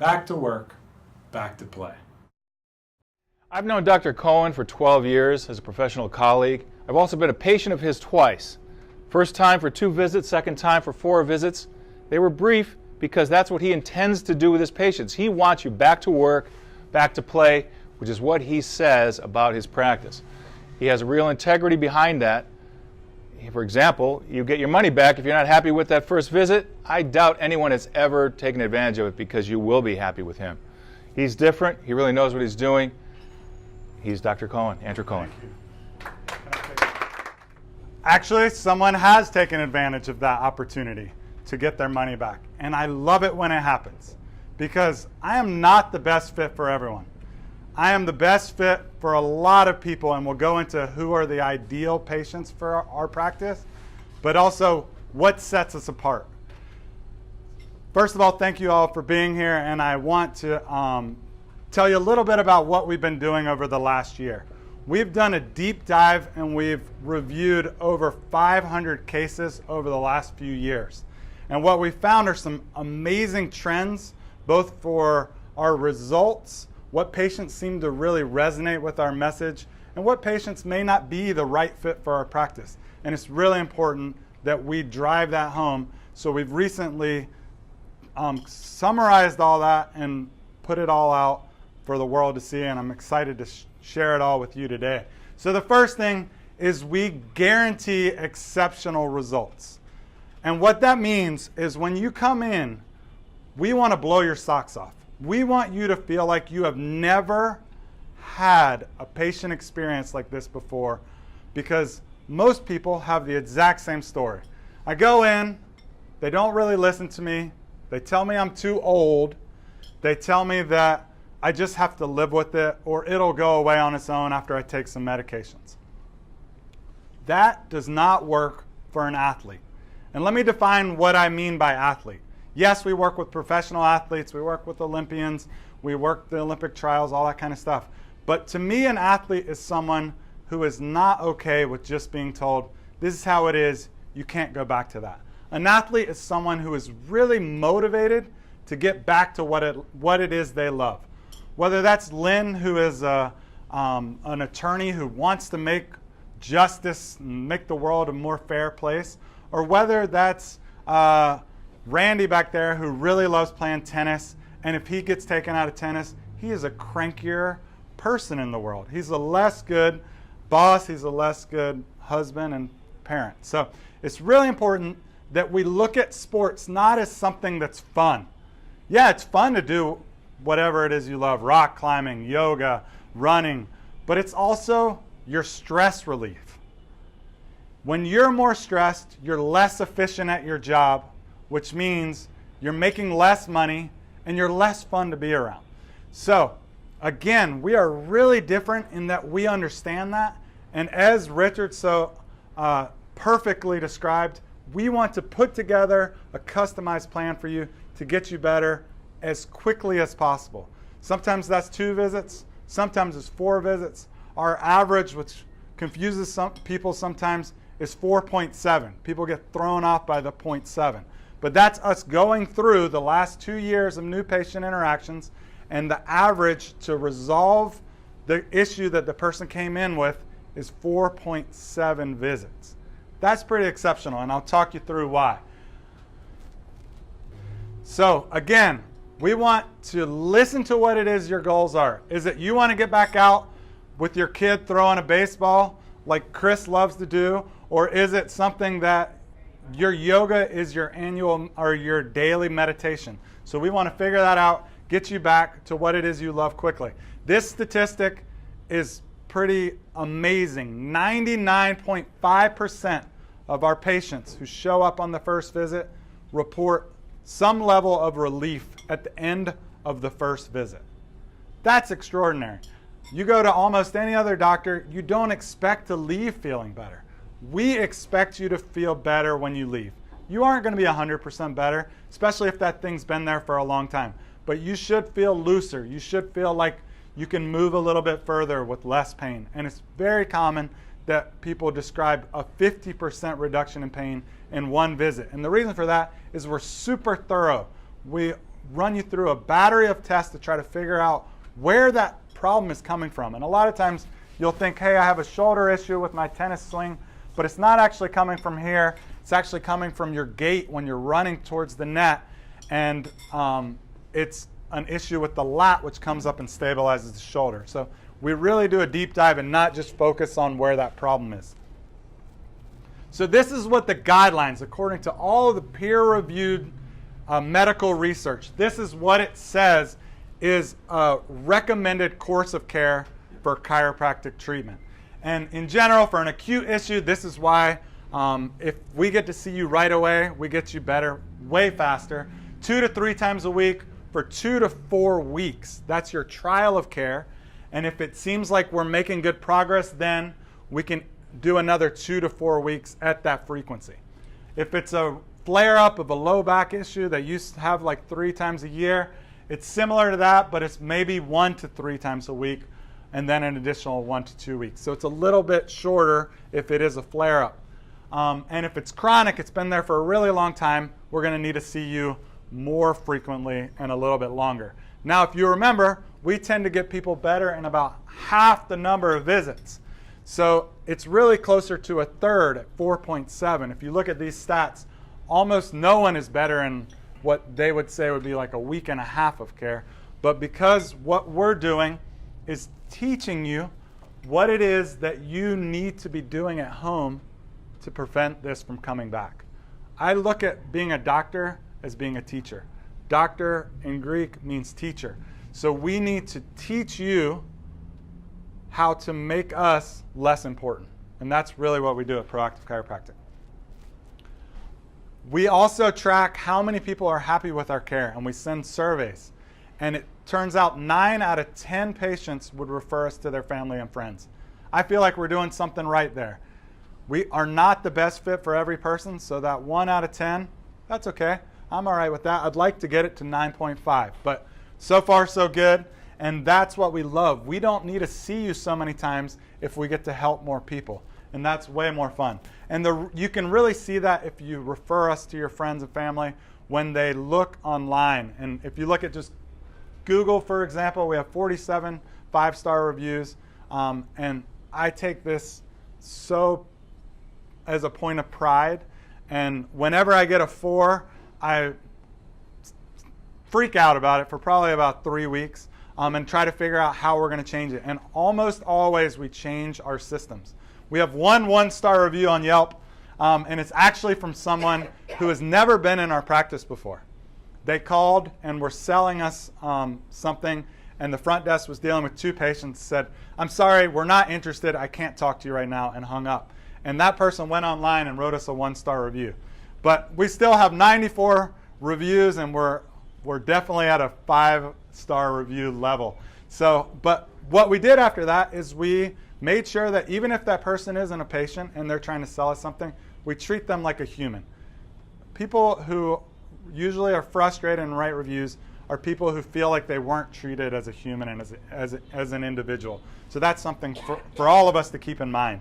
back to work, back to play. I've known Dr. Cohen for 12 years as a professional colleague. I've also been a patient of his twice. First time for 2 visits, second time for 4 visits. They were brief because that's what he intends to do with his patients. He wants you back to work, back to play, which is what he says about his practice. He has real integrity behind that. For example, you get your money back if you're not happy with that first visit. I doubt anyone has ever taken advantage of it because you will be happy with him. He's different. He really knows what he's doing. He's Dr. Cohen, Andrew Cohen. Actually, someone has taken advantage of that opportunity to get their money back. And I love it when it happens because I am not the best fit for everyone. I am the best fit for a lot of people, and we'll go into who are the ideal patients for our practice, but also what sets us apart. First of all, thank you all for being here, and I want to tell you a little bit about what we've been doing over the last year. We've done a deep dive and we've reviewed over 500 cases over the last few years. And what we found are some amazing trends, both for our results, what patients seem to really resonate with our message, and what patients may not be the right fit for our practice. And it's really important that we drive that home. So we've recently summarized all that and put it all out for the world to see, and I'm excited to share it all with you today. So the first thing is we guarantee exceptional results. And what that means is when you come in, we want to blow your socks off. We want you to feel like you have never had a patient experience like this before, because most people have the exact same story. I go in, they don't really listen to me, they tell me I'm too old, they tell me that I just have to live with it, or it'll go away on its own after I take some medications. That does not work for an athlete. And let me define what I mean by athlete. Yes, we work with professional athletes, we work with Olympians, we work the Olympic trials, all that kind of stuff. But to me, an athlete is someone who is not okay with just being told, this is how it is, you can't go back to that. An athlete is someone who is really motivated to get back to what it is they love. Whether that's Lynn, who is an attorney who wants to make justice, make the world a more fair place, or whether that's Randy back there who really loves playing tennis, and if he gets taken out of tennis, he is a crankier person in the world. He's a less good boss, he's a less good husband and parent. So it's really important that we look at sports not as something that's fun. Yeah, it's fun to do whatever it is you love, rock climbing, yoga, running, but it's also your stress relief. When you're more stressed, you're less efficient at your job, which means you're making less money and you're less fun to be around. So again, we are really different in that we understand that, and as Richard so perfectly described, we want to put together a customized plan for you to get you better as quickly as possible. Sometimes that's 2 visits, sometimes it's 4 visits. Our average, which confuses some people sometimes, is 4.7. People get thrown off by the 0.7. But that's us going through the last 2 years of new patient interactions, and the average to resolve the issue that the person came in with is 4.7 visits. That's pretty exceptional, and I'll talk you through why. So again, we want to listen to what it is your goals are. Is it you want to get back out with your kid throwing a baseball like Chris loves to do? Or is it something that your yoga is your annual or your daily meditation? So we want to figure that out, get you back to what it is you love quickly. This statistic is pretty amazing. 99.5% of our patients who show up on the first visit report some level of relief at the end of the first visit. That's extraordinary. You go to almost any other doctor, you don't expect to leave feeling better. We expect you to feel better when you leave. You aren't going to be 100% better, especially if that thing's been there for a long time. But you should feel looser. You should feel like you can move a little bit further with less pain. And it's very common that people describe a 50% reduction in pain in one visit. And the reason for that is we're super thorough. We run you through a battery of tests to try to figure out where that problem is coming from. And a lot of times you'll think, hey, I have a shoulder issue with my tennis swing, but it's not actually coming from here. It's actually coming from your gait when you're running towards the net, and it's an issue with the lat, which comes up and stabilizes the shoulder. So we really do a deep dive and not just focus on where that problem is. So this is what the guidelines, according to all of the peer-reviewed medical research, this is what it says is a recommended course of care for chiropractic treatment. And in general, for an acute issue, this is why if we get to see you right away, we get you better way faster. 2 to 3 times a week for 2 to 4 weeks. That's your trial of care. And if it seems like we're making good progress, then we can do another 2 to 4 weeks at that frequency. If it's a flare-up of a low back issue that you used to have like 3 times a year, it's similar to that, but it's maybe 1 to 3 times a week, and then an additional 1 to 2 weeks. So it's a little bit shorter if it is a flare-up. And if it's chronic, it's been there for a really long time, we're going to need to see you more frequently and a little bit longer. Now, if you remember, we tend to get people better in about half the number of visits. So it's really closer to a third at 4.7. If you look at these stats, almost no one is better in what they would say would be like a week and a half of care. But because what we're doing is teaching you what it is that you need to be doing at home to prevent this from coming back. I look at being a doctor as being a teacher. Doctor in Greek means teacher. So we need to teach you how to make us less important. And that's really what we do at Proactive Chiropractic. We also track how many people are happy with our care, and we send surveys. And it turns out 9 out of 10 patients would refer us to their family and friends. I feel like we're doing something right there. We are not the best fit for every person, so that 1 out of 10, that's okay. I'm all right with that. I'd like to get it to 9.5, but so far so good, and that's what we love. We don't need to see you so many times if we get to help more people, and that's way more fun. And you can really see that if you refer us to your friends and family when they look online. And if you look at just Google, for example, we have 47 5-star reviews, and I take this so as a point of pride, and whenever I get a 4, I freak out about it for probably about 3 weeks and try to figure out how we're going to change it. And almost always we change our systems. We have one 1-star review on Yelp, and it's actually from someone who has never been in our practice before. They called and were selling us something, and the front desk was dealing with 2 patients, said, "I'm sorry, we're not interested, I can't talk to you right now," and hung up. And that person went online and wrote us a 1-star review. But we still have 94 reviews, and we're definitely at a 5-star review level. So, but what we did after that is we made sure that even if that person isn't a patient and they're trying to sell us something, we treat them like a human. People who usually are frustrated and write reviews are people who feel like they weren't treated as a human and as an individual. So that's something for all of us to keep in mind.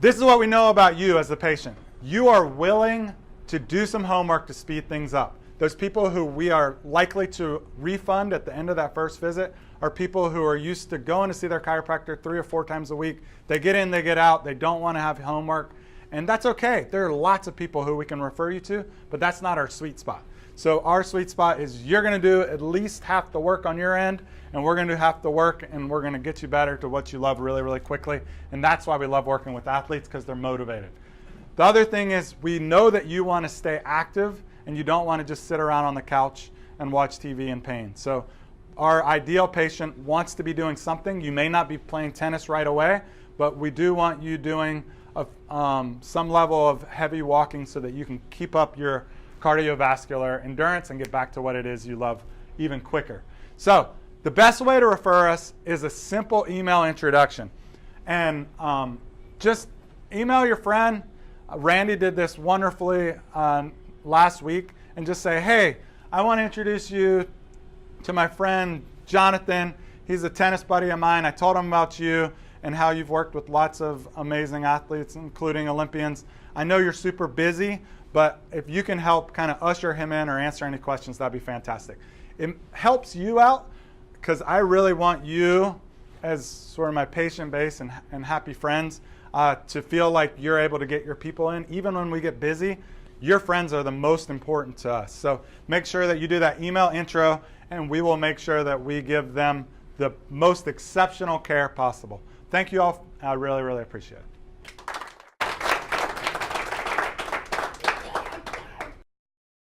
This is what we know about you as a patient. You are willing to do some homework to speed things up. Those people who we are likely to refund at the end of that first visit are people who are used to going to see their chiropractor 3 or 4 times a week. They get in, they get out, they don't want to have homework, and that's okay. There are lots of people who we can refer you to, but that's not our sweet spot. So our sweet spot is you're going to do at least half the work on your end, and we're going to do half the work, and we're going to get you better to what you love really, really quickly. And that's why we love working with athletes, because they're motivated. The other thing is we know that you want to stay active and you don't want to just sit around on the couch and watch TV in pain. So our ideal patient wants to be doing something. You may not be playing tennis right away, but we do want you doing some level of heavy walking so that you can keep up your cardiovascular endurance and get back to what it is you love even quicker. So the best way to refer us is a simple email introduction. And just email your friend. Randy did this wonderfully last week, and just say, "Hey, I want to introduce you to my friend Jonathan. He's a tennis buddy of mine. I told him about you and how you've worked with lots of amazing athletes, including Olympians. I know you're super busy, but if you can help kind of usher him in or answer any questions, that'd be fantastic. It helps you out because I really want you, as sort of my patient base and happy friends, to feel like you're able to get your people in. Even when we get busy, your friends are the most important to us. So make sure that you do that email intro, and we will make sure that we give them the most exceptional care possible. Thank you all. I really, really appreciate it.